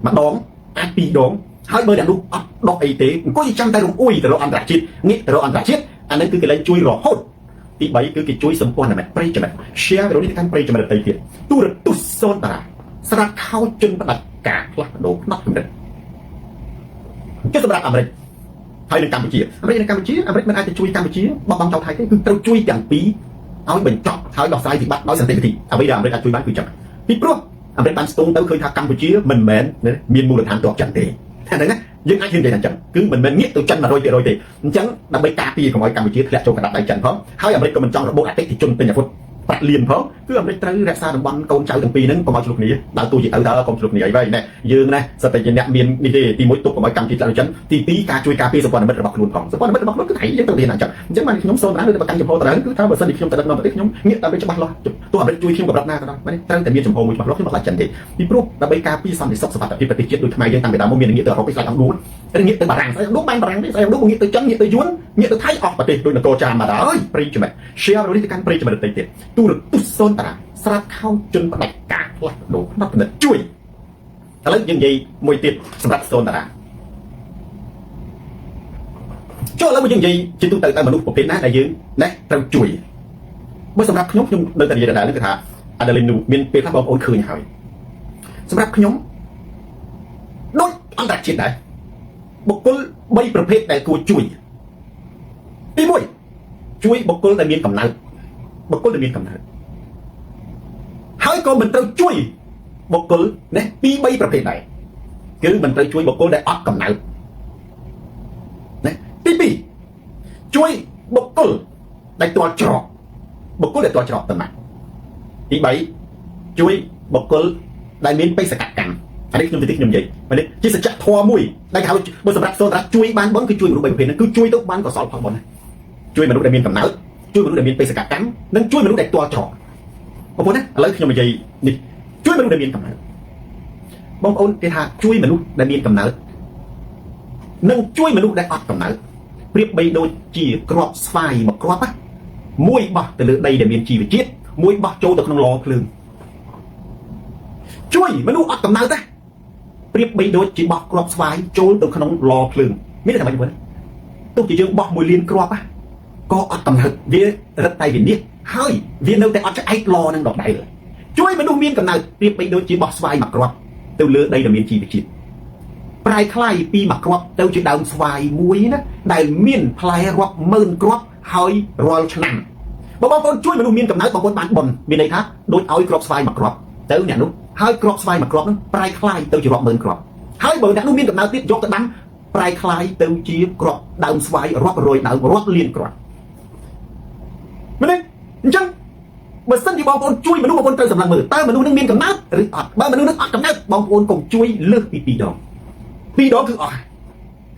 mà đón ai bị đón hai bơi đàn lúc đọc y tế có gì chăng tay đúng ui từ đó ăn rạ chết nghĩ từ đó ăn rạ chết anh ấy cứ cái lấy chui rõ hốt tí bấy cứ cái chui sớm quan là mẹ pray cho mẹ share rồi đi cái pray cho mẹ tây tiền tu được tu son ta sát khao chân bắt đặt cả là đồ nắp được cái tôi đặt ở đây hay là Campuchia mình ai thì chui Campuchia bằng tàu Thái cái cứ tao chui chẳng phí nói bình chọn nói đọc sai thì bắt nói sang thì bây giờ mình chui bán chui chẳng thì pro anh bán stone tao khơi thác Campuchia mình mến miền mua được hàng tuột chẳng thì đấy nhá nhưng ai hiện tại chẳng cứ mình nghĩ từ chân mà rồi thì chẳng đặc biệt cà phê của mọi Campuchia là cho cả đại trận phóng hay là mình trong bộ đại thì chung tên nhà phút bạch liền phóng cứ mình tới ra xa đồng băng con cháu từng pi nâng còn mọi chục này đạo tu gì ở đó còn chục này vậy này dương này sao tại nhà miền đi thì mỗi tục của mọi Campuchia là chân thì tí cà chui cà phê sau còn mình bọc luôn phòng sau còn mình bọc nó cứ thấy những từ tiền nào chẳng chứ mà nhóm sâu đã được bạc chụp hồ tại cứ tháo bờ sân thì không tại nó tiếp nhóm nghĩa ta bên trong bạc lo tôi ở bên chui không gặp na tao đây tăng tại miền chụp hồ mình bạc lo không bạc lại chân thì pro là bây cà phê xong thì sắp sập tại cái chết đôi thay dân tăng người ta muốn miền nghĩa từ họ cái lại không đúng cái nghĩa từ bà ràng đúng ban bà ràng đấy sao đúng nghĩa từ chân nghĩa từ yuan nghĩa từ thái ọt và tiền đôi là cô cha mà đó ơi pray cho mẹ share rồi đi cái pray cho mẹ được tiền tu được tu son ta sátเข้าจนประดับกากหลักโดนับเป็นช่วยแล้วยังไงมวยติดสำหรับโซนตลาดช่วยแล้วมันยังไงจิตตุแต่มนุษย์ประเภทนั้นได้ยืนนะเราช่วยเมื่อสำหรับขยมยงเดินแต่ยังไงนั่นคือท่าอะดรีนาลีนมีเป็นพระบรมโอนคืนหายสำหรับขยมโดยอันดับจิตได้บุคคลใบประเภทใดกูช่วยตีมวยช่วยบุคคลแต่มีกำลังบุคคลแต่มีกำลังហើយក៏មិនត្រូវជួយបុគ្គលណាពី3ប្រភេទដែរគឺមិនត្រូវជួយបុគ្គលដែលអត់កំណើតណាទី2ជួយបុគ្គលដែលទាល់ច្រកបុគ្គលដែលទាល់ច្រកតំណាក់ទី3ជួយបុគ្គលដែលមានបេសកកម្មអានេះខ្ញុំនិយាយនេះជាសច្ចធម៌មួយដែលគេហៅបើសម្រាប់សូនតាជួយបានបុណ្យគឺជួយមនុស្ស3ប្រភេទហ្នឹងគឺជួយទៅបានកុសលផលបុណ្យជួយមនុស្សដែលមានកំណើតជួយមនុស្សដែលមានបេសកកម្មនិងជួយមនុស្សដែលទាល់ច្រកបងប្អូនណាឥឡូវខ្ញុំនិយាយនេះជួយមនុស្សដែលមានកំណើតបងប្អូនគេថាជួយមនុស្សដែលមានកំណើតនិងជួយមនុស្សដែលអត់កំណើតប្រៀបបីដូចជាគ្រាប់ស្វាយមួយគ្រាប់ណាមួយបោះទៅលើដីដែលមានជីវជាតិមួយបោះចូលទៅក្នុងឡភ្លើងជួយមនុស្សអត់កំណើតណាប្រៀបបីដូចជាបោះគ្រាប់ស្វាយចូលទៅក្នុងឡភ្លើងមានតែមិនទោះជាយើងបោះមួយលានគ្រាប់ណាក៏អត់កំណើតវារឹតតែវិនិច្ឆ័យហើយវានៅតែអត់ឆ្អែតឡនឹងដដែលជួយមនុស្សមានកំណើតប្រៀបបីដូចជាបោះស្វាយមួយគ្រាប់ទៅលើដីដែលមានជីវជាតិប្រែคล้ายពីមួយគ្រាប់ទៅជាដើមស្វាយមួយណាដែលមានផ្លែរាប់ម៉ឺនគ្រាប់ហើយរាល់ឆ្នាំបងប្អូនជួយមនុស្សមានកំណើតបងប្អូនបានបុណ្យមានន័យថាដូចឲ្យគ្រាប់ស្វាយមួយគ្រាប់ទៅអ្នកនោះហើយគ្រាប់ស្វាយមួយគ្រាប់ហ្នឹងប្រែคล้ายទៅជារាប់ម៉ឺនគ្រាប់ហើយបើអ្នកនោះមានកំណើតទៀតយកទៅដាំប្រែคล้ายទៅជាគ្រាប់ដើមស្វាយរាប់រយដើមរាប់លានគ្រាប់មែនទេអញ្ចឹងបើសិនជាបងប្អូនជួយមនុស្សបងប្អូនត្រូវសម្លឹងមើលតើមនុស្សនឹងមានកំណើតឬអត់បើមនុស្សនឹងអត់កំណើតបងប្អូនកុំជួយលើសពី2ដង2ដងគឺអស់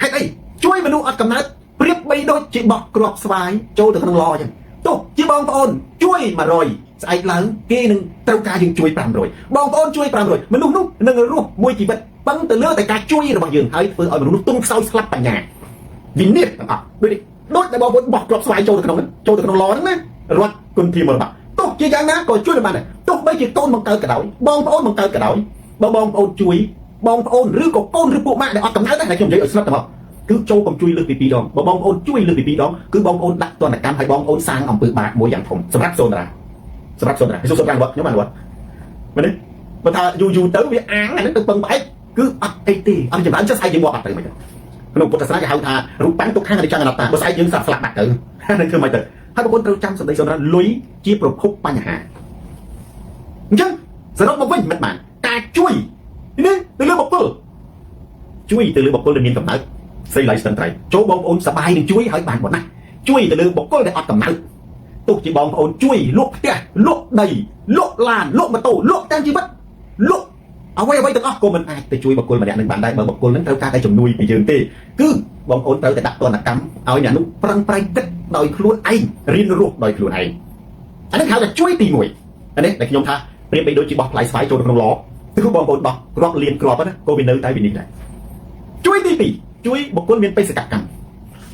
ហេតុអីជួយមនុស្សអត់កំណើតប្រៀបបីដូចជាបោះគ្រាប់ស្វាយចូលទៅក្នុងឡអញ្ចឹងទោះជាបងប្អូនជួយ100ស្អែកឡើងគេនឹងត្រូវការយើងជួយ500បងប្អូនជួយ500មនុស្សនោះនឹងរស់មួយជីវិតប៉ុន្តែលើតែការជួយរបស់យើងហើយធ្វើឲ្យមនុស្សនោះទុំខ្សោយស្លាប់បញ្ញាវិនិច្ឆ័យទាំងអស់ដូចតែបងប្អូនបោះគ្រាប់ស្វាយចូលទៅក្នុងឡហ្នឹងណារត់គុណធីមរបាទោះជាយ៉ាងណាក៏ជួយបានដែរទោះបីជាកូនបង្កើតក៏ដោយបងប្អូនបង្កើតក៏ដោយបើបងប្អូនជួយបងប្អូនឬក៏កូនឬពួកម៉ាក់ដែលអត់កំណើតដែរខ្ញុំនិយាយឲ្យស្និទ្ធទៅមកគឺចូលកុំជួយលើសពី2ដងបើបងប្អូនជួយលើសពី2ដងគឺបងប្អូនដាក់ទណ្ឌកម្មឲ្យបងប្អូនសាងអំពើបាបមួយយ៉ាងធំសម្រាប់សូនតារាគឺសូនតារាខ្ញុំបានវត្តមែនទេបើថាយូរទៅវាអាងអានេះទៅពឹងផ្អែកគឺអត់អីទេអត់ចម្រើនចុះស្អែកយើងមកអត់ទៅមិនទេក្នុងពុទ្ធសាសនាគេហៅថារូបបាំងទុកខាងអនិច្ចំអនត្តាបើស្អែកយើងស្លាប់បាត់ទៅហ្នឹងគឺមិនទៅហើយបងប្អូនត្រូវចាំសម្ដីសូនតារាលុយជាប្រភពបញ្ហាអញ្ចឹងសរុបមកវិញមិនបានការជួយនេះទៅលើបុគ្គលជួយទៅលើបុគ្គលដែលមានកំណើតសេឡៃស្ទឹងត្រៃចូលបងប្អូនសប្បាយនឹងជួយឲ្យបានប៉ុណ្ណាជួយទៅលើបុគ្គលដែលអត់កំណើតទោះជាបងប្អូនជួយលក់ផ្ទះលក់ដីលក់ឡានលក់ម៉ូតូលក់ទាំងជីវិតលក់អ្វីទាំងអស់ក៏មិនអាចទៅជួយបុគ្គលម្នាក់នឹងបានដែរបើបុគ្គលនឹងត្រូវការតែជំនួយពីយើងទេគឺបងប្អូនត្រូវតែដាក់ទណ្ឌកម្មឲ្យអ្នកនោះប្រឹងប្រែងគិតដោយខ្លួនឯងរៀនរស់ដោយខ្លួនឯងអានេះហៅថាជួយទី1អានេះដែលខ្ញុំថាប្រៀបបីដូចជាបោះផ្លែស្វាយចូលក្នុងឡគឺបងប្អូនបោះគ្រាប់លៀនគ្រាប់ណាក៏វានៅតែវិនិច្ឆ័យដែរជួយទី2ជួយបុគ្គលមានបេសកកម្ម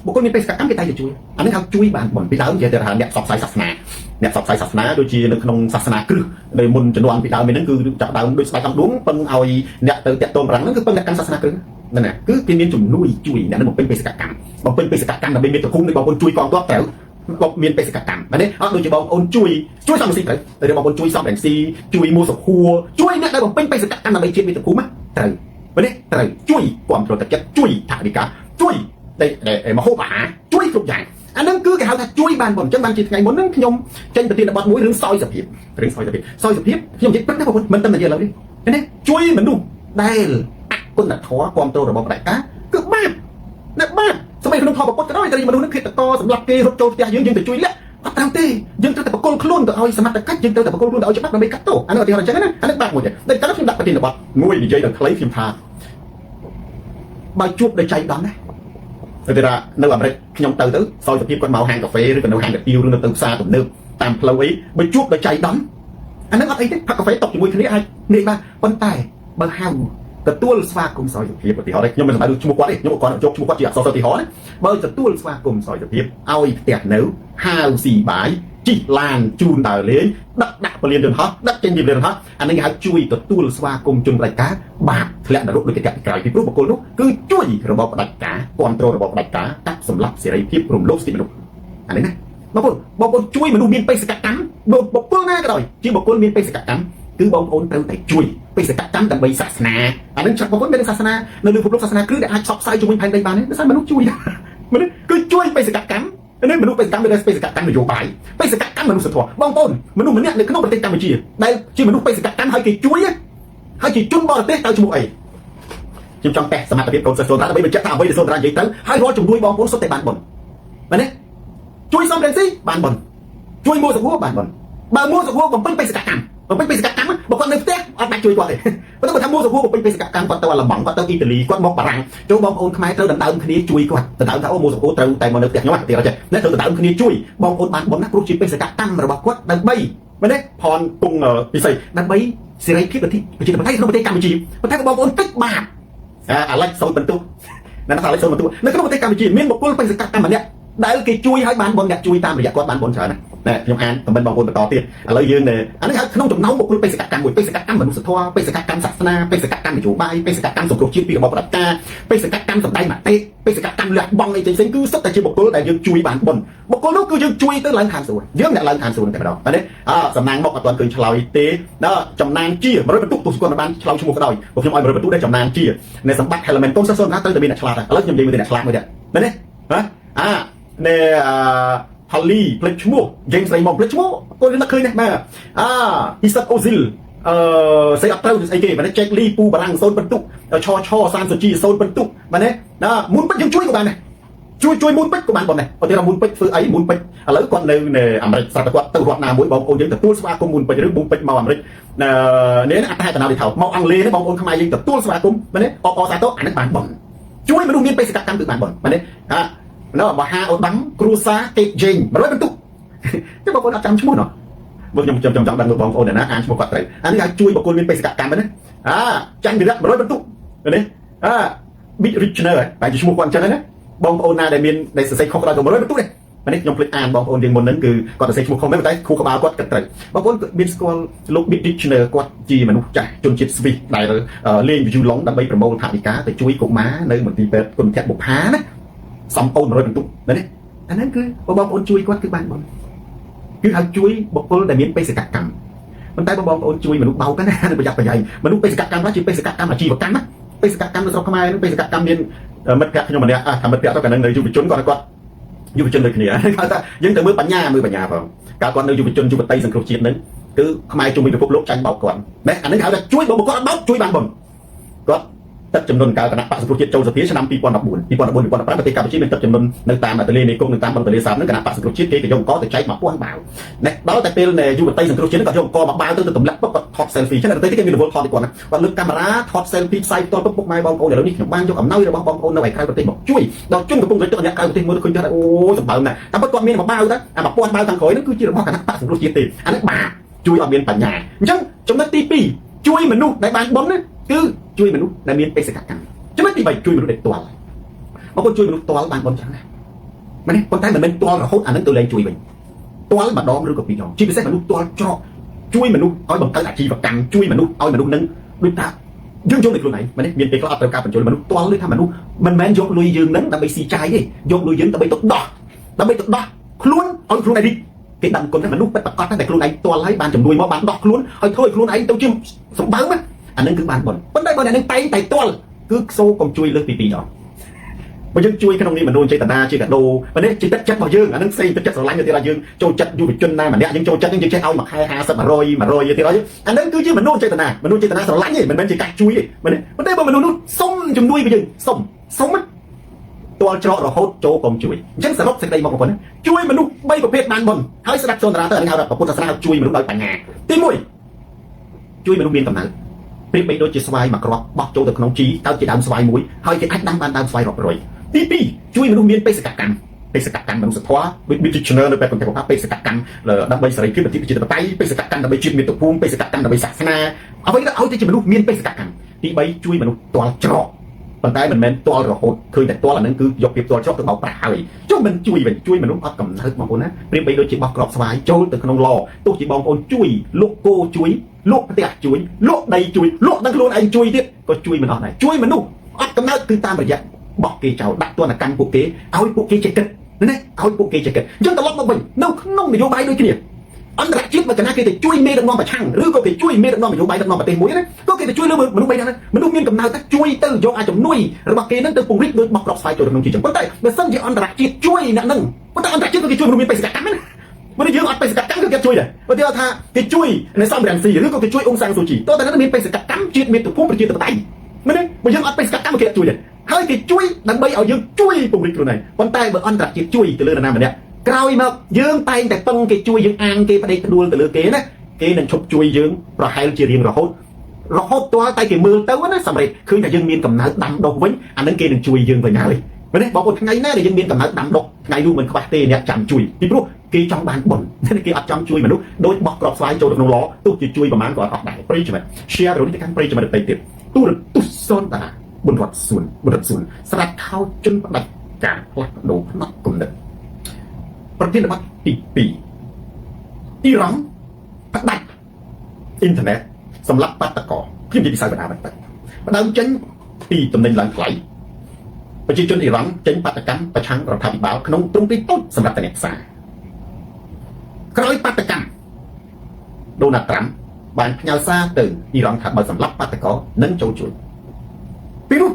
បុគ្គលមានបេសកកម្មគេតែជួយអានេះហៅជួយបានបំពីដើមជាទៅថាអ្នកសពសាយសាសនាអ្នកសពសាយសាសនាដូចជានៅក្នុងសាសនាគ្រឹះនៃមុនជំនាន់ពីដើមនេះគឺចាប់ដើមដូចស្បែកកំដួងពឹងឲ្យអ្នកទៅតាក់ទងប្រាំងហ្នឹងគឺពឹងអ្នកកាន់សាសនាគ្រឹះนั่นน่ะគឺគេមានជំនួយជួយអ្នកនឹងបំពេញបេសកកម្មដើម្បីមានតគុំនៃបងប្អូនជួយកងទ័ពទៅក៏មានបេសកកម្មបាទនេះអត់ដូចជាបងប្អូនជួយសំរងស៊ីត្រូវបងប្អូនជួយសំរងស៊ីជួយមួសុខួរជួយអ្នកដែលបំពេញបេសកកម្មដើម្បីជាតិមានតគុំត្រូវបាទនេះត្រូវជួយគ្រប់គ្រងទឹកចិត្តជួយថាវិការជួយដែលមហូបអាហារជួយគ្រប់យ៉ាងអានឹងគឺគេហៅថាជួយបានបងអញ្ចឹងបានជាថ្ងៃមុនហ្នឹងខ្ញុំចេញប្រធានបទមួយរឿងសោយសភាពខ្ញុំនិយាយព្រឹកណាបងប្អូនមិនតែនិយាយឡើយនេះជួយមនុស្សដែលគុណធម៌គ្រប់គ្រងរបស់បដិការគឺបាបណាបាបស្បែកក្នុងធម៌ពុទ្ធក៏ដោយតែមនុស្សនឹងឃាតករសម្រាប់គេរត់ចូលផ្ទះយើងទៅជួយលាក់អត់តាមទេយើងត្រូវតែបកគលខ្លួនទៅឲ្យសមត្ថកិច្ចយើងត្រូវតែបកគលខ្លួនទៅឲ្យច្បាប់ដើម្បីកាត់ទោសអានោះឧទាហរណ៍អញ្ចឹងណាអានេះបាបមួយទេតែកាលខ្ញុំដាក់ប្រធានបទមួយនិយាយដល់ខ្លីខ្ញុំថាបើជួបដោយចៃដន្យណាទៅថានៅអាមេរិកខ្ញុំទៅសោយសភាពគាត់មកហាងកាហ្វេឬក៏នៅហាងកាទៀវឬនៅទៅផ្សារទំនើបតាមផ្លូវអីបើជួបដោយចៃដន្យអានឹងអត់អីទេផឹកកាហ្វេតុកជាមួយគ្នាអាចនិយាយបានប៉ុន្តែបើហៅទទួលស្វាគមន៍សោយសុភាពឧទាហរណ៍ខ្ញុំមិនសម្ដៅឈ្មោះគាត់ទេខ្ញុំគាត់យកឈ្មោះគាត់ជាអក្សរឧទាហរណ៍ណាបើទទួលស្វាគមន៍សោយសុភាពឲ្យផ្ទះនៅហៅស៊ីបាយជិះឡានជូនដើរលេងដាក់ពលានយន្តហោះដាក់ចេញពីពលានយន្តហោះអានេះគេហៅជួយទទួលស្វាគមន៍ជនបដិការបាបធ្លាក់នរកដូចគេកាត់ក្រោយពីព្រោះបុគ្គលនោះគឺជួយរបបបដិការគ្រប់គ្រងរបបបដិការកាត់សម្លាប់សេរីភាពរំលោភសិទ្ធិមនុស្សអានេះណាបងប្អូនជួយមនុស្សមានបេសកកម្មបុគ្គលណាក៏ដោយជាបុគ្គលមានបេសកកម្មគឺបងប្អូនត្រូវតែជួយបេសកកម្មដើម្បីសាសនាអានឹងបងប្អូនមានសាសនានៅលើពិភពលោកសាសនាគឺដែលអាចផ្សព្វផ្សាយជាមួយផែនដីបានទេដោយសារមនុស្សជួយមនុស្សគឺជួយបេសកកម្មនេះមនុស្សបេសកកម្មមានបេសកកម្មនយោបាយបេសកកម្មមនុស្សធម៌បងប្អូនមនុស្សម្នាក់នៅក្នុងប្រទេសកម្ពុជាដែលជាមនុស្សបេសកកម្មហើយគេជួយហើយជាជនបរទេសទៅឈ្មោះអីខ្ញុំចង់តេស្តសមត្ថភាពកូនសិស្សសូនដើម្បីបញ្ជាក់ថាអ្វីដែលសូនតានិយាយទៅហើយរាល់ជំនួយបងប្អូនសុទ្ធតែបានបុណ្យមែនទេជួយសំរងស៊ីបានបុណ្យជួយមួសុខួរបានបុណ្យបើមួសុខួរបំពេញបេសកកម្មបើពេញបេសកកម្មបើគាត់នៅផ្ទះអត់បាច់ជួយគាត់ទេប៉ុន្តែគាត់ថាមួសុខួរបំពេញបេសកកម្មគាត់ទៅអាឡម៉ង់គាត់ទៅអ៊ីតាលីគាត់មកបារាំងចូលបងប្អូនខ្មែរត្រូវដណ្ដើមគ្នាជួយគាត់ដណ្ដើមថាអូមួសុខួរត្រូវតែមកនៅផ្ទះខ្ញុំទេអត់ចេះអ្នកត្រូវដណ្ដើមគ្នាជួយបងប្អូនបានបុណ្យណាព្រោះជាបេសកកម្មរបស់គាត់ដើម្បីមែនទេផនគង់ពិសេសដើម្បីសេរីភាពប្រជាធិបតេយ្យក្នុងប្រទេសកម្ពុជាប៉ុន្តែបងប្អូនតិចបាបអាឡិចសូនបន្ទុកណាស់ថាអាឡិចសូនបន្ទុកនៅក្នុងប្រទេសកម្ពុជាមានបុគ្គលបេសកកម្មម្នាក់ដែលគេជួយឲ្យបានបុណ្យអ្នកជួយតាមរយៈគាត់បានបុណ្យច្រើនណាខ្ញុំអានខមមិនបងប្អូនបន្តទៀតឥឡូវយើងអានេះក្នុងចំណោមបុគ្គលបេសកកម្មមួយបេសកកម្មមនុស្សធម៌បេសកកម្មសាសនាបេសកកម្មនយោបាយបេសកកម្មសង្គ្រោះជាតិពីរបបផ្ដាច់ការបេសកកម្មសម្ដែងមតិបេសកកម្មលះបង់អីផ្សេងៗគឺសុទ្ធតែជាបុគ្គលដែលយើងជួយបានបុណ្យបុគ្គលនោះគឺយើងជួយទៅឡើងឋានសួគ៌យើងអ្នកឡើងឋានសួគ៌តែម្ដងបាទនេះសំណាងមកអត់ទាន់ឃើញឆ្លើយទេចំណានជា100បន្ទុកទោះគាត់បានឆ្លើយឈ្មោះក៏ដោយពួកខ្ញុំឲ្យ100បន្ទុកដែរចំណានជានៅសម្បត្តិ element កូនសិស្សសូនថាត្រូវតែមានអ្នកឆ្លាតឥឡូវខ្ញុំនិយាយមួយអ្នកឆ្លាតមួយទៀតបាទនេះនៅHolly ផ្លេចឈ្មោះ James Raymond ផ្លេចឈ្មោះគាត់នឹកឃើញណាស់បាទIsaac Ozil ស្អីអត់ត្រូវស្អីគេបាទ Jack Lee ពូបារាំង0បន្ទុកឆសានសុជី0បន្ទុកបាទណាមុនពេជ្រយើងជួយក៏បានដែរជួយមុនពេជ្រក៏បានបងដែរឧទាហរណ៍មុនពេជ្រធ្វើអីមុនពេជ្រឥឡូវគាត់នៅអាមេរិកស្រាប់តែគាត់ទៅរដ្ឋណាមួយបងប្អូនយើងទទួលស្វាគមន៍មុនពេជ្រឬមុនពេជ្រមកអាមេរិកនេះអត្តហេតុណាទីថោមកអង់គ្លេសនេះបងប្អូនខ្មែរយើងទទួលស្វាគមន៍បាទនេះអបអរសាទរអានេះបានបងជួយមនុស្សមានបេសកកម្មគឺបានបងបាទនេះនៅមហាអូដាំគ្រូសាកេកជេង100បន្ទុកតែបងប្អូនអត់ចាំឈ្មោះណោះបើខ្ញុំចង់ដឹងមើលបងប្អូនណាអានឈ្មោះគាត់ត្រូវអានេះឲ្យជួយបុគ្គលមានបេសកកម្មណាចាញ់វិរៈ100បន្ទុកនេះBig Richner បែរជាឈ្មោះគាត់អញ្ចឹងណាបងប្អូនណាដែលសរសេរខុសក៏ដោយ100បន្ទុកដែរនេះខ្ញុំភ្លេចអានបងប្អូនយើងមុនហ្នឹងគឺគាត់សរសេរឈ្មោះខុសមែនតែគ្រូក្បាលគាត់គិតត្រូវបងប្អូនមានស្គាល់លោក Big Richner គាត់ជាមនុស្សចាស់ជនជាតិស្វីសដែលលេងវីយូឡុងដើម្បីប្រមូលថវិកាទៅជួយកុមារនៅមន្ទីរពេទ្យគុណធបុប្ផាណាសំអូន100បន្ទុកណាអាហ្នឹងគឺបងប្អូនជួយគាត់គឺបានបុណ្យគឺហៅជួយបុគ្គលដែលមានបេសកកម្មប៉ុន្តែបងប្អូនជួយមនុស្សបោកណានៅប្រយ័ត្នប្រយែងមនុស្សបេសកកម្មខ្លះជាបេសកកម្មអាជីវកម្មណាបេសកកម្មនៅស្រុកខ្មែរនឹងបេសកកម្មមានមិត្តភក្តិខ្ញុំម្នាក់ថាមិត្តភក្តិទៅកាលនៅយុវជនគាត់យុវជនដូចគ្នាគាត់ថាយើងទៅមើលបញ្ញាផងកាលគាត់នៅយុវជនយុវតីសង្គ្រោះជាតិនឹងគឺខ្មែរជុំវិញពិភពលោកចាញ់បោកគាត់ណែអានេះហៅថាជួយបុគ្គលអត់បោកជួយបានបុណ្យគាត់ទឹកចំនួនកាលគណៈបក្សសង្គ្រោះជាតិចូលសភាឆ្នាំ2014 2015ប្រទេសកម្ពុជាមានទឹកចំនួននៅតាមទន្លេមេគង្គនៅតាមបឹងទន្លេសាបនឹងគណៈបក្សសង្គ្រោះជាតិគេក៏យកអង្គទៅចែកមក1000បាវណែដល់តែពេលយុវតីសង្គ្រោះជាតិគាត់យកអង្គមកបាវទៅទម្លាក់ពុកគាត់ថត selfie ចឹងតែគេមានរវល់ថតឲ្យគាត់ណាគាត់លើកកាមេរ៉ាថត selfie ផ្សាយផ្ទាល់ពុកម៉ែបងប្អូនឥឡូវនេះខ្ញុំបានយកអំណោយរបស់បងប្អូននៅឯក្រៅប្រទេសមកជួយដល់ជនកំពុងតែទឹកអ្នកក្រៅប្រទេសមើលឃើញថាអូសម្បើមណាស់តែគាត់មានមកបាវទៅអា1000បាវខាងក្រោយហ្នឹងគឺជារបស់គណៈបក្សសង្គ្រោះជាតិទេអានេះបាបជួយអត់មានបញ្ញាអញ្ចឹងចំណុចទី2ជួយមនុស្សដែលបានបុណ្យគឺជួយមនុស្សដែលមានបេសកកម្មចំណុចទី3ជួយមនុស្សដែលផ្ទាល់បងប្អូនជួយមនុស្សផ្ទាល់បានបុណ្យចឹងណា មែនទេប៉ុន្តែមិនមែនទាល់រហូតអានឹងទៅលែងជួយវិញទាល់ម្ដងឬក៏ពីរដងជាពិសេសមនុស្សទាល់ច្រកជួយមនុស្សឲ្យបង្កើតអាជីវកម្មជួយមនុស្សឲ្យមនុស្សនឹងដូចថាយើងយកតែខ្លួនឯងមែនទេមានពេលខ្លះអត់ត្រូវការបញ្ចូលមនុស្សទាល់ដូចថាមនុស្សមិនមែនយកលុយយើងនឹងដើម្បីស៊ីចាយទេយកលុយយើងដើម្បីទៅដោះខ្លួនឲ្យខ្លួនឯងរីកគេដឹងគុណថាមនុស្សពិតប្រាកដតែខ្លួនឯងទាល់ហើយបានជំនួយមកបានដោះខ្លួនឲ្យធ្វើឲ្យខ្លួនឯងទៅជាសម្បើមអានឹងគឺបានបុណ្យប៉ុន្តែបើអ្នកនឹងតែងតែទាល់គឺខ្សូកុំជួយលើសពី2ដងបើយើងជួយក្នុងនេះមនោចេតនាជាកាដូបើនេះជាទឹកចិត្តរបស់យើងអានឹងផ្សេងទឹកចិត្តស្រឡាញ់ទៅទៀតយើងចូលចិត្តយុវជនណាម្នាក់យើងចូលចិត្តយើងចេះឲ្យមួយខែ50 100ទៀតហើយអានឹងគឺជាមនោចេតនាស្រឡាញ់ទេមិនមែនជាការជួយទេមែនទេប៉ុន្តែបើមនុស្សនោះសុំជំនួយពីយើងសុំទាល់ច្រករហូតចូលកុំជួយអញ្ចឹងសរុបសេចក្តីមកបងប្អូនជួយមនុស្ស3ប្រភេទបានបុណ្យហើយស្ដាប់សូនតារាទៅអានេះហៅថាពុទ្ធសាសនាជួយមនុស្សដោយបញ្ញាទី1ជួយមនុស្សមានកំណើតប្រៀបបីដូចជាស្វាយមួយគ្រាប់បោះចូលទៅក្នុងជីទៅជាដើមស្វាយមួយហើយគេអាចដាំបានដើមស្វាយរាប់រយទី2ជួយមនុស្សមានបេសកកម្មមនុស្សធម៌វិទ្យាជំនឿនៅពេលកំពុងថាបេសកកម្មដើម្បីសេរីភាពប្រជាធិបតេយ្យបេសកកម្មដើម្បីជាតិមាតុភូមិបេសកកម្មដើម្បីសាសនាអ្វីដែលឲ្យតែជាមនុស្សមានបេសកកម្មទី3ជួយមនុស្សទាល់ច្រកប៉ុន្តែមិនមែនទាល់រហូតឃើញតែទាល់អានឹងគឺយកពីទាល់ច្រកទៅបោកប្រាស់ហើយចុះមិនជួយវិញជួយមនុស្សអត់កំណើតបងប្អូនណាប្រៀបបីដូចជាបោះក្របស្វាយចូលទៅក្នុងឡទោះជាបងប្អូនជួយលក់គោជួយលក់ផ្ទះជួយលក់ដីជួយលក់ដល់ខ្លួនឯងជួយទៀតក៏ជួយមិនអស់ដែរជួយមនុស្សអត់កំណើតគឺតាមរយៈបោះគេចោលដាក់ទណ្ឌកម្មពួកគេឲ្យពួកគេចេះគិតណាឲ្យពួកគេចេះគិតអញ្ចឹងត្រឡប់មកវិញនៅក្នុងនយោបាយដូចគ្នាអន្តរជាតិមកកណាគេទៅជួយមេដឹកនាំប្រឆាំងឬក៏គេជួយមេដឹកនាំនយោបាយដឹកនាំប្រទេសមួយណាក៏គេទៅជួយលើមនុស្សបីហ្នឹងមនុស្សមានកំណើតទៅជួយទៅយកអាចជំនួយរបស់គេហ្នឹងទៅពង្រីកដោយបោះក្របស្វាយចូលក្នុងជីចឹងប៉ុន្តែបើសិនជាអន្តរជាតិជួយអ្នកហ្នឹងប៉ុន្តែអន្តរជាតិក៏គេជួយមនុស្សមានបេសកកម្មណាបើយើងអត់បេសកកម្មគឺគេជួយដែរបើគេថាគេជួយនៅសំរងស៊ីឬក៏គេជួយអង្គសាំងស៊ូជីតើតែនឹងមានបេសកកម្មជាតិមាតុភូមិប្រជាធិបតេយ្យមែនទេបើយើងអត់បេសកកម្មគេជួយដែរហើយគេជួយដើម្បីឲ្យយើងជួយពង្រីកខ្លួនឯងប៉ុន្តែបើអន្តរជាតិជួយទៅលើនរណាម្នាក់ក្រោយមកយើងតែងតែពឹងគេជួយយើងអាងគេផ្ដេកផ្ដួលទៅលើគេណាគេនឹងឈប់ជួយយើងប្រហែលជារៀងរហូតទាល់តែគេមើលទៅណាសម្រាប់ឃើញថាយើងមានកំណើតដាំដុះវិញអានឹងគេនឹងជួយយើងវិញហើយមែនទេបងប្អូនថ្ងៃណាដែលយើងមានកំណើតដាំដុះថ្ងៃនោះមិនខ្វះទេអ្នកចាំជួយពីព្រោះគេចង់បានបុណ្យគេអត់ចង់ជួយមនុស្សដូចបោះក្របស្វាយចូលទៅក្នុងឡទោះជាជួយប្រមាណក៏អត់អស់ដែរប្រិយមិត្ត share វីដេអូនេះទៅកាន់ប្រិយមិត្តដទៃទៀតទូរទស្សន៍សនតារាបុណ្យរត់សួនស្រាច់ខោជនផ្ដាច់ការផ្លាស់ប្ដូរផ្នែកគំនិតប្រធានបទទី2អ៊ីរ៉ង់ផ្ដាច់អ៊ីនធឺណិតសម្រាប់បាតកោខ្ញុំនិយាយពីសាវតាបន្តិចផ្ដើមចេញពីតំណែងឡើងថ្លៃប្រជាជនអ៊ីរ៉ង់ចេញបាតកម្មប្រឆាំងរដ្ឋាភិបាលក្នុងទ្រង់ទ្រាយតូចសម្រាប់តែអ្នកផ្សារក្រោយបាតកម្មដូណាល់ត្រាំបានផ្ញើសារទៅអ៊ីរ៉ង់ថាបើសម្រាប់បាតកោនឹងចូលជួយពីនោះ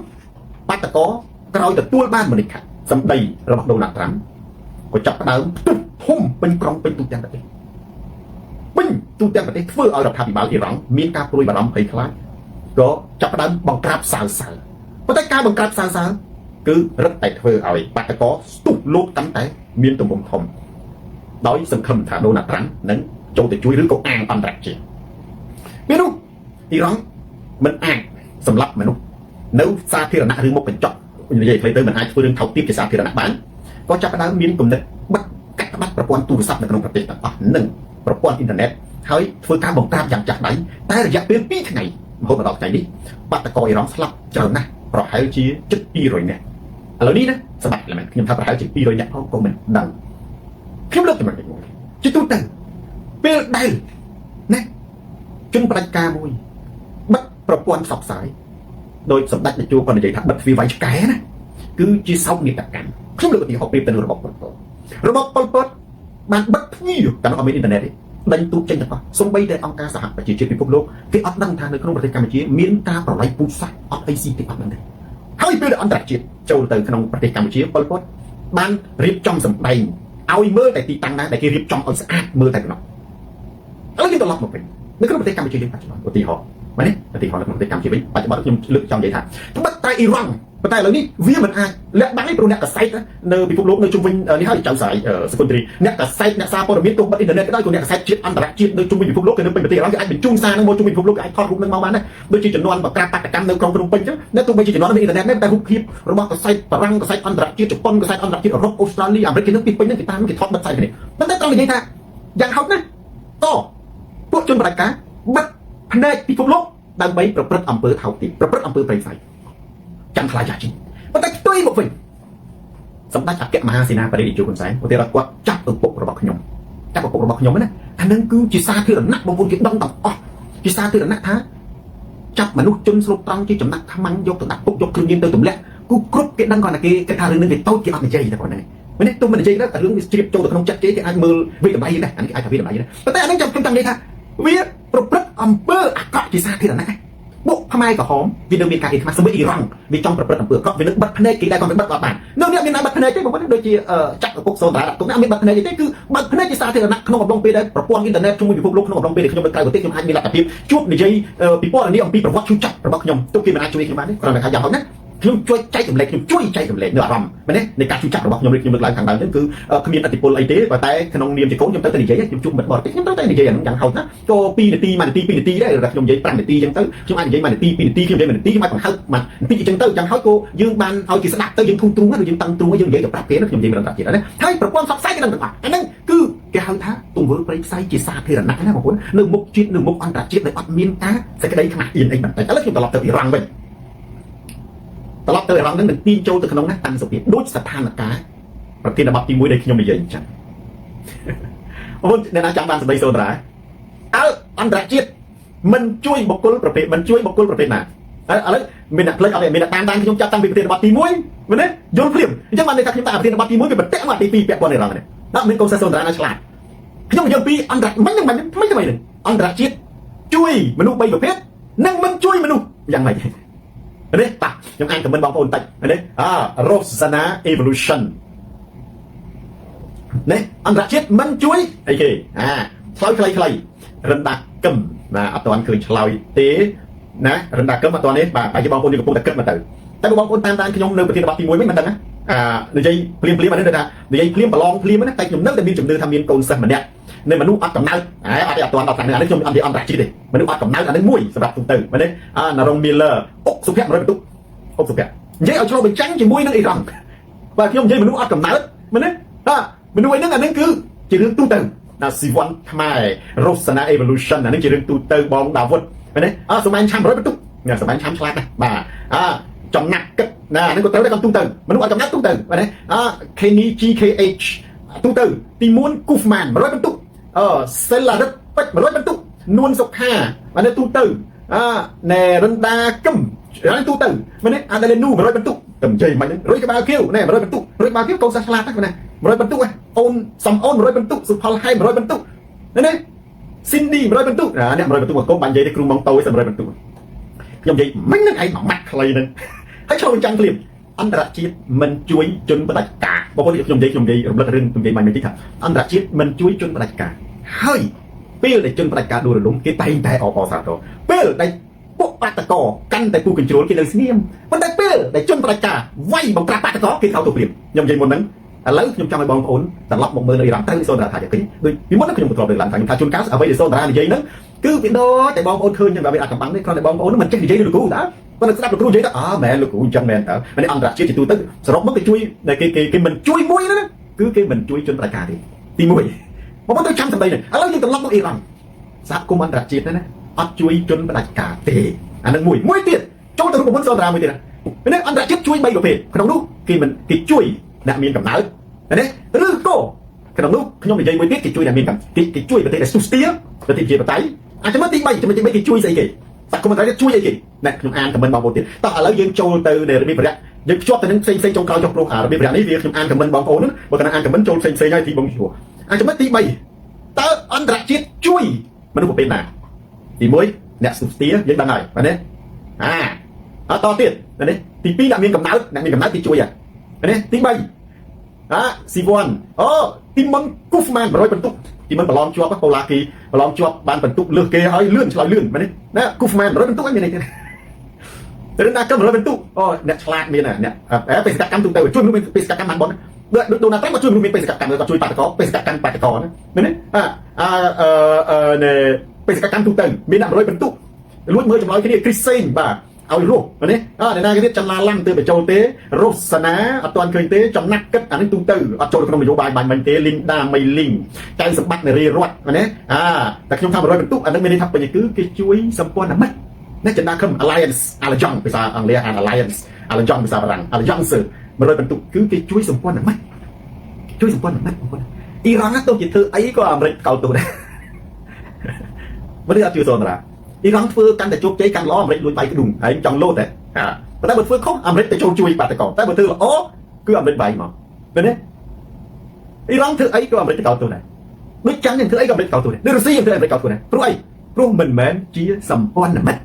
បាតកោក្រោយទទួលបានមនិកាសម្ដីរបស់ដូណាល់ត្រាំក៏ចាប់ផ្ដើមផ្ទុះធំពេញក្រុងពេញទូទាំងប្រទេសធ្វើឲ្យរដ្ឋាភិបាលអ៊ីរ៉ង់មានការព្រួយបារម្ភភ័យខ្លាចក៏ចាប់ផ្ដើមបង្ក្រាបសាវសើប៉ុន្តែការបង្ក្រាបសាវសើគឺរឹតតែធ្វើឲ្យបាតកោស្ទុះលោកកាន់តែមានទំហំធំដោយសង្ឃឹមថាដូណាល់ត្រាំនឹងចូលទៅជួយឬក៏អាងអន្តរជាតិពេលនោះអ៊ីរ៉ង់មិនអាចសម្លាប់មនុស្សនៅសាធារណៈឬមុខកញ្ចក់និយាយខ្លីទៅមិនអាចធ្វើរឿងថោកទាបជាសាធារណៈបានក៏ចាប់ផ្ដើមមានគំនិតបិទកាត់ផ្តាច់ប្រព័ន្ធទូរស័ព្ទនៅក្នុងប្រទេសទាំងអស់និងប្រព័ន្ធអ៊ីនធឺណិតហើយធ្វើការបង្ក្រាបយ៉ាងចាស់ដៃតែរយៈពេល2ថ្ងៃរហូតដល់ថ្ងៃនេះបាតកោអ៊ីរ៉ង់ស្លាប់ច្រើនណាស់ប្រហែលជាជិត200នាក់ឥឡូវនេះណាសម្បត្តិមែនខ្ញុំថាប្រហែលជា200នាក់ផងក៏មិនដឹងខ្ញុំលើកចំណុចមួយជាទូទៅពេលដែលណាជនផ្ដាច់ការមួយបិទប្រព័ន្ធផ្សព្វផ្សាយដោយសម្ដេចនាយកក៏និយាយថាបិទទ្វារវាយឆ្កែណាគឺជាសោកនាដកម្មខ្ញុំលើកឧទាហរណ៍ពេលទៅរបបប៉ុលពតបានបិទទ្វារតែអត់មានអ៊ីនធឺណិតទេដេញទូកចេញទាំងអស់សូម្បីតែអង្គការសហប្រជាជាតិពិភពលោកគេអត់ដឹងថានៅក្នុងប្រទេសកម្ពុជាមានការប្រឡាយពូជសាសន៍អត់អីស៊ីទេអត់ដឹងទេហើយពេលអន្តរជាតិចូលទៅក្នុងប្រទេសកម្ពុជាប៉ុលពតបានរៀបចំសម្ដែងឲ្យមើលតែទីតាំងណាដែលគេរៀបចំឲ្យស្អាតមើលតែប៉ុណ្ណោះឥឡូវយើងត្រឡប់មកវិញនៅក្នុងប្រទេសកម្ពុជាយើងបច្ចុប្បន្នឧទាហរណ៍មែនទេឧទាហរណ៍នៅក្នុងប្រទេសកម្ពុជាវិញបច្ចុប្បន្នខ្ញុំលើកចង់និយាយថាត្បិតតែអ៊ីរ៉ង់ប៉ុន្តែឥឡូវនេះវាមិនអាចលាក់បាំងទេព្រោះអ្នកកសែតនៅពិភពលោកនៅជុំវិញនេះហើយចៅសាយសកុនត្រីអ្នកកសែតអ្នកសារព័ត៌មានទោះបិទអ៊ីនធឺណិតក៏ដោយក៏អ្នកកសែតជាតិអន្តរជាតិនៅជុំវិញពិភពលោកក៏នៅពេញប្រទេសអ៊ីរ៉ង់គេអាចបញ្ជូនសារនឹងមកជុំវិញពិភពលោកគេអាចថតរូបនឹងមកបានដែរដូចជាចំនួនបកការបាតកម្មនៅក្រុងភ្នំពេញអញ្ចឹងអ្នកទោះបីជាចំនួនមានអ៊ីនធឺណិតតែរូបភាពរបស់កសែតបារាំងកសែតអន្តរជាតិជប៉ុនកសែតអន្តរជាតិអឺរ៉ុបអូស្ត្រាលីអាមេរិកគេនៅពីពេញហ្នឹងគេតាមគេថតបិទផ្សាយគ្នាប៉ុន្តែត្រូវនិយាយថាយ៉ាងហោចណាស់ក៏ពួកជនបដិការបិទផ្នែកពិភពលោកដើម្បីប្រព្រឹត្តអំពើថោកទាបប្រព្រឹត្តអំពើប្រេងផ្សាយចាំខ្លាចយ៉ាជីប៉ុន្តែផ្ទុយមកវិញ សម្ដេចអគ្គមហាសេនាបតីនាយកហ៊ុនសែនគាត់ចាប់ឪពុករបស់ខ្ញុំចាប់ឪពុករបស់ខ្ញុំណាអានឹងគឺជាសាធារណៈបងប្អូនគេដឹងទាំងអស់ជាសាធារណៈថាចាប់មនុស្សជនស្រុកត្រង់ជាចំណាក់ខ្មាំងយកទៅដាក់គុកយកគ្រឿងញៀនទៅទម្លាក់គូគ្រប់គេដឹងគាត់ថាគេថារឿងនេះវាតូចគេអត់និយាយតែគាត់ហ្នឹងមិនទេទុំមិននិយាយដែរតែរឿងវាជ្រាបចូលទៅក្នុងចិត្តគេអាចមើលវិតម្លៃដែរអានេះគេអាចថាវិតម្លៃដែរប៉ុន្តែអានឹងចាំខ្ញុំចង់និយាយថាវាប្រព្រឹត្តអំពើអាក្រក់ជាសាធារណៈបុកខ្មែរក្រហមវានៅមានការអ៊ីខ្មាស់សម្បត្តិអ៊ីរ៉ង់វាចង់ប្រព្រឹត្តអំពើអាក្រក់វានឹងបិទភ្នែកគេដែរគាត់មិនបិទអត់បាននៅនេះមានណាបិទភ្នែកទេបងប្អូនដូចជាចាក់ឪពុកសូនតាដាក់ទុកណាមានបិទភ្នែកទេគឺបិទភ្នែកជាសាធារណៈក្នុងអំឡុងពេលដែលប្រព័ន្ធអ៊ីនធឺណិតជុំវិញពិភពលោកក្នុងអំឡុងពេលដែលខ្ញុំនៅក្រៅប្រទេសខ្ញុំអាចមានលទ្ធភាពជួបនិយាយពីព័ត៌មានអំពីប្រវត្តិឈឺចាប់របស់ខ្ញុំទុកគេមិនអាចជួយខ្ញុំបានទេគ្រាន់តែថាយ៉ាងហោចណាខ្ញុំជួយចែករំលែកខ្ញុំជួយចែករំលែកនៅអារម្មណ៍មែនទេនៃការជួយចាប់របស់ខ្ញុំខ្ញុំលើកឡើងខាងដើមហ្នឹងគឺគ្មានអធិពលអីទេប៉ុន្តែក្នុងនាមជាកូនខ្ញុំទៅនិយាយខ្ញុំជួបមិត្តបរទេសខ្ញុំទៅនិយាយអាហ្នឹងយ៉ាងហោចណាក៏2នាទី1នាទី2នាទីដែរឬថាខ្ញុំនិយាយ5នាទីអញ្ចឹងទៅខ្ញុំអាចនិយាយ1នាទី2នាទីខ្ញុំនិយាយ1នាទីខ្ញុំអាចបង្ហើប1នាទីអញ្ចឹងទៅយ៉ាងហោចក៏យើងបានឲ្យគេស្ដាប់ទៅយើងធូរទ្រូងណាយើងតាំងទ្រូងយើងនិយាយទៅប្រាប់គេណាខ្ញុំនិយាយមិនដឹងទៀតណាហើយប្រព័ន្ធផ្សព្វផ្សាយគេដឹងទាំងអស់អាហ្នឹងគឺគេហៅថាទង្វើប្រៃផ្សាយជាសាធារណៈណាបងប្អូននៅមុខជាតិនៅមុខអន្តរជាតិដែលអត់មានការសេចក្តីខ្មាស់អៀនអីបន្តិចឥឡូវខ្ញុំត្រឡប់ទៅអ៊ីរ៉ង់វិញត្រឡប់ទៅអារម្មណ៍នឹងទាញចូលទៅក្នុងណាតាំងសុភាពដូចស្ថានភាពប្រធានបទទី1ដែលខ្ញុំនិយាយអញ្ចឹងបងប្អូនអ្នកណាចង់បានសម្ដីសូនតារាអន្តរជាតិមិនជួយបុគ្គលប្រភេទមិនជួយបុគ្គលប្រភេទណាឥឡូវមានអ្នកផ្លេចអត់មានអ្នកតាមខ្ញុំចាប់តាំងពីប្រធានបទទី1មែនទេយល់ភ្លាមអញ្ចឹងបានន័យថាខ្ញុំតាមប្រធានបទទី1វាបតិមកទី2ពាក់ព័ន្ធអ៊ីរ៉ង់នេះដល់មានកូនសិស្សសូនតារាណាឆ្លាតខ្ញុំនិយាយពីអន្តរមិនអន្តរជាតិជួយមនុស្ស3ប្រភេទនិងមិនជួយមនុស្សយ៉ាងម៉េចនេះតាខ្ញុំអានខមមិនបងប្អូនតិចនេះRosanna Evolution នេះអន្តរជាតិមិនជួយអីគេឆ្លើយខ្លីរិនដាកឹមណាអត់ទាន់ឃើញឆ្លើយទេណារិនដាកឹមអត់ទាន់នេះបាទបើបងប្អូនកំពុងតែគិតមកទៅតែបងប្អូនតាមខ្ញុំនៅប្រធានបទទី1មិនដឹងណានិយាយភ្លាមអានេះថានិយាយភ្លាមប្រឡងភ្លាមណាតែខ្ញុំនៅតែមានជំនឿថាមានកូនសិស្សម្នាក់នៅមនុស្សអត់កំណើតអត់ទាន់ដល់ខាងនេះអានេះខ្ញុំអត់និយាយអន្តរជាតិទេមនុស្សអត់កំណើតអានេះមួយសម្រាប់ទូទៅមែនទេណារុងមីលឺអុកសុភ័ក្រ100បន្ទុកអុកសុភ័ក្រនិយាយឲ្យឆ្លុះបញ្ចាំងជាមួយនឹងអ៊ីរ៉ង់បាទខ្ញុំនិយាយមនុស្សអត់កំណើតមែនទេមនុស្សឯហ្នឹងអានេះគឺជារឿងទូទៅណាស៊ីវ៉ាន់ខ្មែរ Rosanna Evolution អានេះជារឿងទូទៅបងដាវុតមែនទេសម្បាញ់ឆាំ100បន្ទុកណាសម្បាញ់ឆាំឆ្លាតណាបាទចំណាក់គិតណាអានេះក៏ត្រូវដែរគាត់ទូទៅមនុស្សអត់ចំណាក់ទូទៅមែនទេKenny GKH ទូទៅទី1 Kufman 100បន្ទុកSelarit ពេជ្រ100បន្ទុកនួនសុខាបាទនេះទូទៅណែរិនដាកឹមហើយទូទៅមែនទេអាដេលេនូ100បន្ទុកតែនិយាយមិនហ្នឹងរុយក្បាលខៀវណែ100បន្ទុករុយក្បាលខៀវកូនសាឆ្លាតហ្នឹងណា100បន្ទុកអូនសំអូន100បន្ទុកសុផលហែ100បន្ទុកណា Cindy 100បន្ទុកអ្នក100បន្ទុកមកកុំបាញ់និយាយទេគ្រូម៉ងតូច100បន្ទុកខ្ញុំនិយាយមិនហ្នឹងឯងម៉ាត់ខ្លីហ្នឹងហើយឆ្លងចាំងភ្លាមអន្តរជាតិមិនជួយជនផ្ដាច់ការបងប្អូនខ្ញុំនិយាយរំលឹករឿងខ្ញុំនិយាយបាញ់តិចថាអន្តរជាតិមិនជួយជនផ្ដាច់ការហើយពេលដែលជនផ្ដាច់ការដួលរលំគេតែងតែអបអរសាទរពេលដែលពួកបាតកោកាន់តែពូកញ្ជ្រោលគេនៅស្ងៀមប៉ុន្តែពេលដែលជនផ្ដាច់ការវាយបង្ក្រាបបាតកោគេខោទៅព្រាមខ្ញុំនិយាយមុនហ្នឹងឥឡូវខ្ញុំចង់ឲ្យបងប្អូនត្រឡប់មកមើលនៅអ៊ីរ៉ង់ទៅសូនតារាថាយ៉ាងនេះដូចពីមុនខ្ញុំធ្លាប់លើកឡើងថាជួនកាលអ្វីដែលសូនតារានិយាយហ្នឹងគឺវាដូចតែបងប្អូនឃើញតែវាអាចកំបាំងទេគ្រាន់តែបងប្អូនមិនចេះនិយាយលោកគ្រូតាប៉ុន្តែស្ដាប់លោកគ្រូនិយាយទៅមែនលោកគ្រូអញ្ចឹងមែនតើនេះអន្តរជាតិជាទូទៅសរុបមកគេជួយគេមិនជួយមួយណាគឺគេមិនជួយជនប្រជាការទេទី1បងប្អូនទៅចាំសម្ដីនេះឥឡូវយើងត្រឡប់មកអ៊ីរ៉ង់សហគមន៍អន្តរជាតិណាអត់ជួយជនប្រជាការទេអានឹងមួយទៀតចូលទៅរូបមន្តសូនតារាមួយទៀតនេះអន្តរជាតិជួយ3ប្រភេទក្នុងនោះគេជួយអ្នកមានកំណើតណាឬក៏ក្នុងនោះខ្ញុំនិយាយមួយទៀតគេជួយអ្នកមានកំណើតគេជួយប្រទេសដែលស៊ូស្ទាប្រទេសជាបតៃចំណុចទី3គេជួយស្អីគេសហគមន៍អន្តរជាតិជួយអីគេណាខ្ញុំអានខមមិនបងប្អូនទៀតតោះឥឡូវយើងចូលទៅในរបៀបប្រយ័ត្នយើងភ្ជាប់ទៅនឹងផ្សេងចុងក្រោយចុះព្រោះរបៀបប្រយ័ត្ននេះវាខ្ញុំអានខមមិនបងប្អូនបើកណ្ដាអានខមមិនចូលផ្សេងហើយទីបងជួចំណុចទី3តើអន្តរជាតិជួយមនុស្សប្រភេទណាទី1អ្នកស៊ូស្ទាយើងដឹងហើយបាទនេះតទៀតនេះទី2អ្នកមានកំណើតគេជួយនេះទី3ស៊ីវ៉ាន់ទីមុនគូហ្វម៉ាន100បន្ទុកទីមុនប្រឡងជាប់ប៉ូឡាគីប្រឡងជាប់បានបន្ទុកលើសគេហើយលឿនឆ្លើយលឿនមែនទេណាគូហ្វម៉ាន100បន្ទុកហ្នឹងមានន័យទេរឿងណាកម្ម100បន្ទុកអ្នកឆ្លាតមានអ្នកបេសកកម្មទូទៅជួយមនុស្សមានបេសកកម្មបានបនដូចដូណាល់ត្រាំក៏ជួយមនុស្សមានបេសកកម្មក៏ជួយបាតកោបេសកកម្មបាតកោណាមែនទេបេសកកម្មទូទៅមានអ្នក100បន្ទុកលួចមើលចម្លើយគ្នាគ្រីសេងបាទឲ្យរស់នេះអ្នកណាគេទៀតចំណាឡាំទៅបញ្ចូលទេរស់សាណាអត់ទាន់ឃើញទេចំណាក់គិតអានេះទូទៅអត់ចូលក្នុងនយោបាយបាញ់មិញទេលីនដាមីលីងចៅសម្បត្តិនារីរដ្ឋណាតែខ្ញុំថា100បន្ទុកអានេះមានន័យថាបញ្ញគឺគេជួយសម្ព័ន្ធមិត្តណាចំណាក់ខំ Alliance ភាសាអង់គ្លេសអាន Alliance ភាសាបារាំង Alliance 100បន្ទុកគឺគេជួយសម្ព័ន្ធមិនជួយសម្ព័ន្ធមិនអ៊ីរ៉ង់ទៅជាធ្វើអីក៏អាមេរិកកោតទៅដែរមិនអត់ជឿសនរាអ៊ីរ៉ង់ធ្វើកាន់តែជោគជ័យកាន់ល្អអាមេរិកលួចបាយក្ដុំហើយចង់លោតតែតែបើធ្វើខុសអាមេរិកទៅចូលជួយបាត់តកតែបើធ្វើល្អគឺអាមេរិកបាយមកឃើញទេអ៊ីរ៉ង់ធ្វើអីក៏អាមេរិកទៅកោតទៅដែរដូចចឹងយើងធ្វើអីក៏អាមេរិកកោតទៅដែរដូចរុស្ស៊ីយើងធ្វើអាមេរិកកោតទៅដែរព្រោះអីព្រោះមិនមែនជាសម្ព័ន្ធមិត្ត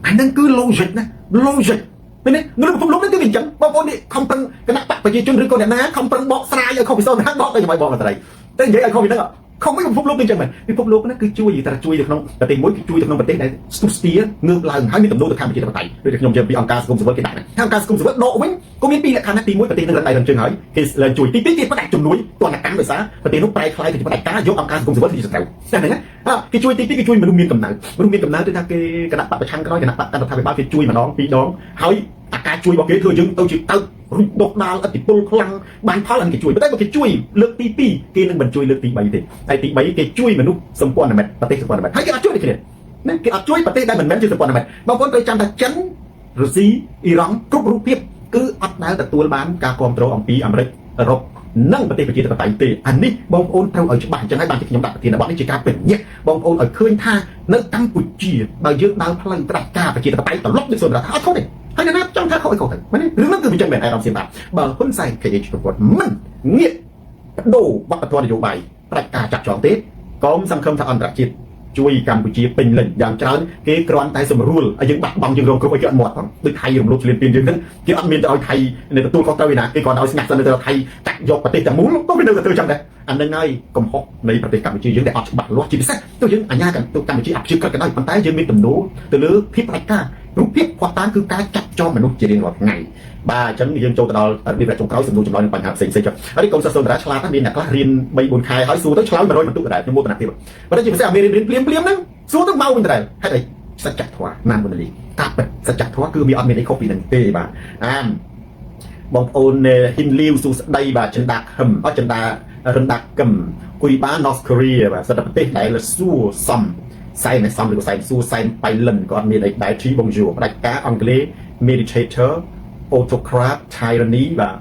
អាហ្នឹងគឺ logic ណា logic ពេលនេះនៅក្នុងលោកនេះគឺវាអញ្ចឹងបងប្អូននេះខំប្រឹងគណៈបកប្រជាជនឬក៏អ្នកណាខំប្រឹងបកស្រាយឲ្យខុសពីសនរាបកទៅជាមួយបងអន្តរជាតិតែនិយាយឲ្យខុសពីហ្នឹងខំមិនពិភពលោកនេះអញ្ចឹងមែនពិភពលោកនេះគឺជួយតែជួយទៅក្នុងប្រទេសមួយគឺជួយទៅក្នុងប្រទេសដែលស្ទុះស្ទាងើបឡើងហើយមានទំនោរទៅខាងប្រជាធិបតេយ្យដូចខ្ញុំនិយាយពីអង្គការសង្គមស៊ីវិលគេដាក់ហ្នឹងអង្គការសង្គមស៊ីវិលដកវិញក៏មានពីរលក្ខណៈទី1ប្រទេសនឹងរត់ដៃរំជើងហើយគេឡើងជួយទី2គេផ្ដាច់ជំនួយទណ្ឌកម្មដោយសារប្រទេសនោះប្រែក្លាយទៅជាផ្ដាច់ការយកអង្គការសង្គមស៊ីវិលទៅជាសត្រូវតែហ្នឹងណាគេជួយទី2គេជួយមនុស្សមានកំណើតទៅថាគេគណៈបកប្រឆាំងក្រោយគណៈបករដ្ឋាភិបាលគេជួយម្ដងពីរដងហើយអាការជួយរបស់គេធ្វើយើងទៅជាទៅរុញដុសដាលឥទ្ធិពលខ្លាំងបានផលហ្នឹងគេជួយតែបើគេជួយលើកទី2គេនឹងមិនជួយលើកទី3ទេហើយទី3គេជួយមនុស្សសម្ព័ន្ធមិត្តប្រទេសសម្ព័ន្ធមិត្តហើយគេអត់ជួយទេគ្នាណាគេអត់ជួយប្រទេសដែលមិនមែនជាសម្ព័ន្ធមិត្តបងប្អូនត្រូវចាំថាចិនរុស្ស៊ីអ៊ីរ៉ង់គ្រប់រូបភាពគឺអត់ដែលទទួលបានការគ្រប់គ្រងអំពីអាមេរិកអឺរ៉ុបនិងប្រទេសប្រជាធិបតេយ្យទេអានេះបងប្អូនត្រូវឲ្យច្បាស់អញ្ចឹងហើយបានខ្ញុំដាក់ប្រធានបទនេះជាការពញ្ញាបងប្អូនឲ្យឃើញថានៅកម្ពុជាបើយើងដើរផ្លូវត្រាស់ការប្រជាធិបតេយ្យត្រឡប់ទៅសន្តិភាពអត់ខុសទេហើយអ្នកណាចង់ថាខុសអីខុសទៅមែនទេរឿងហ្នឹងគឺវាចឹងមែនអារម្មណ៍សៀមបាទបើហ៊ុនសែន KH ប្រកួតមិនងាកបដូរវប្បធម៌នយោបាយប្រាច់ការចាក់ចងទេសង្ឃឹមថាអន្តរជាតិជួយកម្ពុជាពេញលេញយ៉ាងច្រើនគេគ្រាន់តែសម្រួលឲ្យយើងបាត់បង់យើងរងគ្រោះឲ្យគេអត់មាត់ផងដូចថៃរំលោភឆ្លៀនពៀនយើងហ្នឹងគេអត់មានទៅឲ្យថៃនៅទទួលខុសត្រូវឯណាគេគ្រាន់ឲ្យស្ងាត់សិនទៅថៃកាត់យកប្រទេសទាំងមូលក៏វានៅតែធ្វើចឹងដែរអានឹងហើយកំហុសនៃប្រទេសកម្ពុជាយើងដែលអត់ច្បាស់លាស់ជាពិសេសទៅយើងអាញាកម្ពុជាអភិជាក្រិតក៏ដោយប៉ុន្តែយើងមានទំនោរទៅលើភាពផ្ដាច់ការរូបភាពផ្ោះតាមគឺការចាប់ចងមនុស្សជារៀងរាល់ថ្ងៃបាទអញ្ចឹងយើងចូលទៅដល់របៀបចុងក្រោយសំណួរចម្លើយនឹងបញ្ហាផ្សេងៗចុះហើយកូនសិស្សសូនតារាឆ្លាតណាស់មានអ្នកខ្លះរៀន3 4ខែហើយសួរទៅឆ្លើយ100បន្ទុកដែរខ្ញុំមោទនភាពប៉ុន្តែជាពិសេសអាមេរៀនភ្លាមហ្នឹងសួរទៅមកវិញដែរហេតុអីសច្ចធម៌ណានមុនលីតាពិតសច្ចធម៌គឺវាអត់មានអីខុសពីនឹងទេបាទបងប្អូនហ៊ីនលីវសួស្ដីបាទចិនដាខឹមអត់ចិនដារិនដាកឹមគួយបាន North Korea បាទសិទ្ធិប្រទេសដែលសួរសំសែនសំឬក៏សែនសួរសែនបៃលិនក៏អត់មានអីដែរជីបងយូផ្ដាច់ការអង់គ្លេស meditator autocrat tyranny បាទ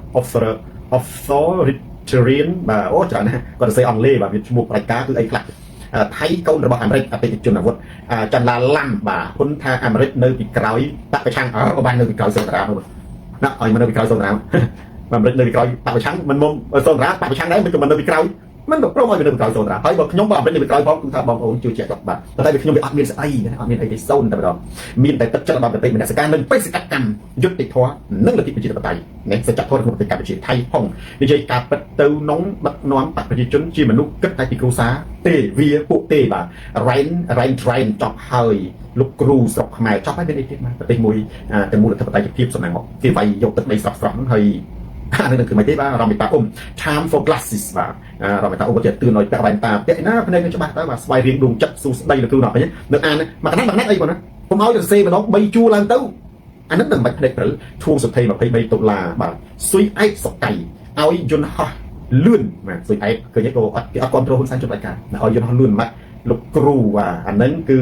authoritarian បាទអូច្រើនណាស់គាត់ទៅសេអង់គ្លេសបាទវាឈ្មោះផ្ដាច់ការគឺអីខ្លះថៃកូនរបស់អាមេរិកអតិថិជនអាវុធចន្ទឡាឡាំបាទហ៊ុនថាអាមេរិកនៅពីក្រោយបកប្រឆាំងក៏បាននៅពីក្រោយសន្តិភាពណាឲ្យមកនៅពីក្រោយសន្តិភាពអាមេរិកនៅពីក្រោយបកប្រឆាំងមិនមុំសន្តិភាពបកប្រឆាំងដែរមិនក៏មិននៅពីក្រោយមិនប្រព្រមឲ្យនៅពីក្រោយសន្តិភាពហើយបើខ្ញុំបើអាមេរិកនៅពីក្រោយផងគឺថាបងប្អូនជួយជាក់គាត់បាទតែខ្ញុំវាអត់មានស្អីអត់មានអីទេសូនតែម្ដងមានតែទឹកចិត្តរបស់ប្រទេសមនសិការនិងបេសកកម្មយុត្តិធម៌និងលទ្ធិប្រជាធិបតេយ្យនេះសច្ចធម៌ក្នុងប្រទេសកម្ពុជាថៃផងនិយាយការពិតទៅនងដឹកនាំបកប្រជាជនជាមនុស្សគិតតែពីគ្រួសារទេវាពួកទេបាទរ៉ែនចប់ហើយលោកគ្រូស្រុកខ្មែរចប់ហើយមានអីទៀតបាទប្រទេសមួយទាំងមូលអធិបតេយ្យភាពសំណាងមកគេវាយយកទឹកដីស្រស់ៗហើយអានេះគឺមិនទេបាទរំវិតាអ៊ុំ time for glasses បាទរំវិតាអ៊ុំគាត់ជឿនឲ្យពាក់វ៉ែនតាពាក់ណាភ្នែកនឹងច្បាស់ទៅបាទស្វ័យរៀងដួងចិត្តសួស្ដីលោកគ្រូណោះឃើញនៅអានមកកណាត់អីបងណាខ្ញុំឲ្យទៅសេម្ដង3ជួរឡើងទៅអានេះនឹងមិនភ្នែកព្រិលធួងសុថេ23ដុល្លារបាទស៊ុយអែកសុកៃឲ្យយន្តហោះលឿនបាទស៊ុយអែកឃើញទេក៏អត់គេអត់គ្រប់គ្រងហ៊ុនសែនចុះរายការឲ្យយន្តហោះលឿនមកលោកគ្រូបាទអាហ្នឹងគឺ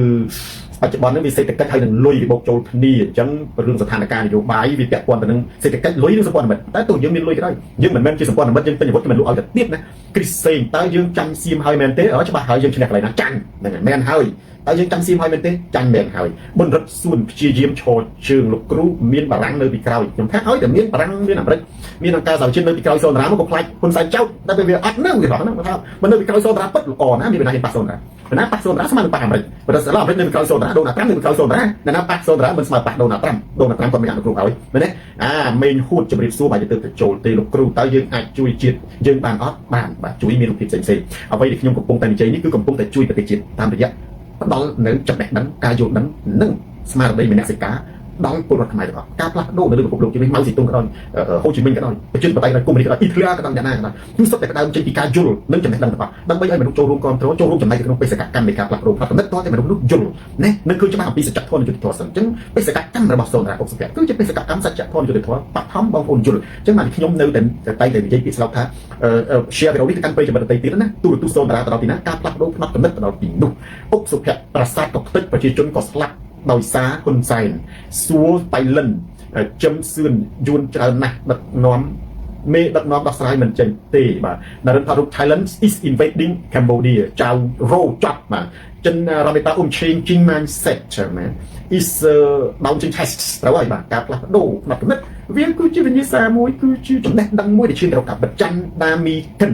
បច្ចុប្បន្ននេះវាសេដ្ឋកិច្ចហើយនឹងលុយវាបោកចូលគ្នាអញ្ចឹងរឿងស្ថានភាពនយោបាយវាពាក់ព័ន្ធទៅនឹងសេដ្ឋកិច្ចលុយនិងសម្ព័ន្ធមិត្តតែទោះយើងមានលុយក៏ដោយយើងមិនមែនជាសម្ព័ន្ធមិត្តយើងពេញអាវុធគេមិនលក់ឲ្យទៅទៀតណាគ្រីសេងតើយើងចាំសៀមហើយមែនទេច្បាស់ហើយយើងឈ្នះកន្លែងណាចាញ់ហ្នឹងហើយមែនហើយតើយើងចាំសៀមហើយមែនទេចាញ់មែនហើយបុណ្យរិទ្ធសួនព្យាយាមឈរជើងលោកគ្រូមានបារាំងនៅពីក្រោយខ្ញុំថាឲ្យតែមានបារាំងមានអាមេរិកមានអង្គការសហជាតិនៅពីក្រោយសន្តិរាមក៏ខ្លាចហ៊ុនសែនចោទតែវាអត់នឹងវាហ្នឹងថាមិននៅពីក្រោយសន្តិរាមពិតល្អណាមានបណ្ដាញប៉ាសន្តិរាមបណ្ដាប៉ាសន្តិរាមស្មើនឹងប៉ាអាមេរិកបើតែអាមេរិកនៅពីក្រោយសន្តិរាមដូណាល់ត្រាំនៅពីក្រោយសន្តិរាមណាប៉ាសន្តិរាមមិនស្មើប៉ាដូណាល់ត្រាំគាត់មិនអានលោកគ្រូឲ្យមែនទេមេងហួតជំរាបសួរបាយទៅចូលទេលោកគ្រូតើយើងអាចជួយជាតិយើងបានអត់បានបាទជួយមានរូបភាពផ្សេងៗអ្វីដែលខ្ញុំកំពុងតែនិយាយនេះគឺកំពុងតែជួយប្រទេសជាតិតាមរយៈផ្ដល់នៅចំណេះដឹងការយល់ដឹងនិងស្មារតីមនសិការដល់ពលរដ្ឋខ្មែរទាំងអស់ការផ្លាស់ប្ដូរនៅលើពិភពលោកជាម៉ៅស៊ីតុងក៏ដោយហូជីមិញក៏ដោយប្រជាធិបតេយ្យក៏ដោយកុម្មុយនីសក៏ដោយអ៊ីតាលីក៏ដោយអ្នកណាក៏ដោយគឺសុទ្ធតែផ្ដើមចេញពីការយល់និងចំណេះដឹងទាំងអស់ដើម្បីឲ្យមនុស្សចូលរួមគ្រប់គ្រងចូលរួមចំណែកក្នុងបេសកកម្មនៃការផ្លាស់ប្ដូរផ្លាស់ប្ដូរតតែមនុស្សនោះយល់ណានឹងគឺច្បាស់អំពីសច្ចធម៌និងយុត្តិធម៌សិនអញ្ចឹងបេសកកម្មរបស់សូនរា60គឺជាបេសកកម្មសច្ចធម៌យុត្តិធម៌បឋមបងប្អូនយល់អញ្ចឹងបានខ្ញុំនៅតែតែនិយាយពីស្លោកថា share វីដេអូនេះទៅកាន់ប្រិយមិត្តដទៃទៀតណាទូរទស្សន៍សូនរាទៅដល់ទីណាការផ្លាស់ប្ដូរផ្នត់គំនិតទៅដល់ទីនោះអុកសុភ័ក្រប្រាសាទក៏ខ្ទេចប្រជាជនក៏ស្លាប់ដោយសារហ៊ុនសែនសួរបៃលិនចំសឿនយួនច្រើនណាស់ដឹកនាំ មេដឹកនាំដោះស្រាយមិនចេញទេបាទនរិនថតរូប Thailand is invading Cambodia ចៅរោចាប់បាទចិនរ៉ាមេតាchanging mindset ចឹងណា is bouncing test ត្រូវហើយបាទការផ្លាស់ប្ដូរផ្នែកគំនិតវាគឺជាវិញ្ញាសាមួយគឺជាចំណេះដឹងមួយដែលឈានទៅរកការបិទច័ន្ទដាមីកិន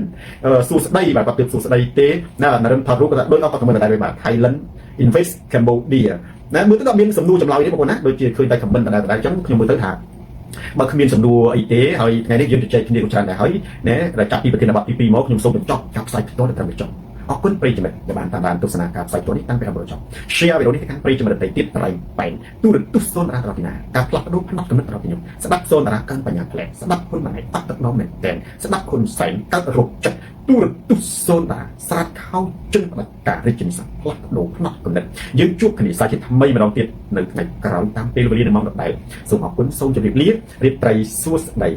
សួស្ដីបាទគាត់ទើបសួស្ដីទេណានរិនថតរូបគាត់ថាដូចអត់គាត់ខមមិនដែរបាទ Thailand invest Cambodia ណាមើលទៅដល់មានសំណួរចម្លើយទេបងប្អូនណាដូចជាឃើញតែខមមិនដែរអញ្ចឹងខ្ញុំមើលទៅថាបើគ្មានសំណួរអីទេហើយថ្ងៃនេះយើងជជែកគ្នាច្រើនដែរហើយណាដែលចាប់ពីប្រធានបទទី2មកខ្ញុំសូមបញ្ចប់ការផ្សាយផ្ទាល់ទៅត្រឹមនេះចុងអរគុណប្រិយមិត្តដែលបានតាមដានទស្សនាការផ្សាយផ្ទាល់នេះតាំងពីដើមដល់ចប់ share វីដេអូនេះទៅកាន់ប្រិយមិត្តដទៃទៀតត្រៃបែងទូរទស្សន៍សូនតារាត្រពីណាការផ្លាស់ប្ដូរផ្នែកគំនិតរបស់ខ្ញុំស្ដាប់សូនតារាកាន់បញ្ញាផ្លែស្ដាប់ខ្លួនម្នាក់អត់ទឹកដមមែនតែនស្ដាប់ខ្លួនសែងកើតរោគចិត្តទូរទស្សន៍សូនតារាស្រាតខោជឹងផ្ដាច់ការរាជនិស័កផ្លាស់ប្ដូរផ្នែកគំនិតយើងជួបគ្នាសាជាថ្មីម្ដងទៀតនៅថ្ងៃក្រោយតាមពេលវេលានៃម៉ោងដដែលសូមអរគុណសូមជម្រាបលារាត្រីសួស្ដី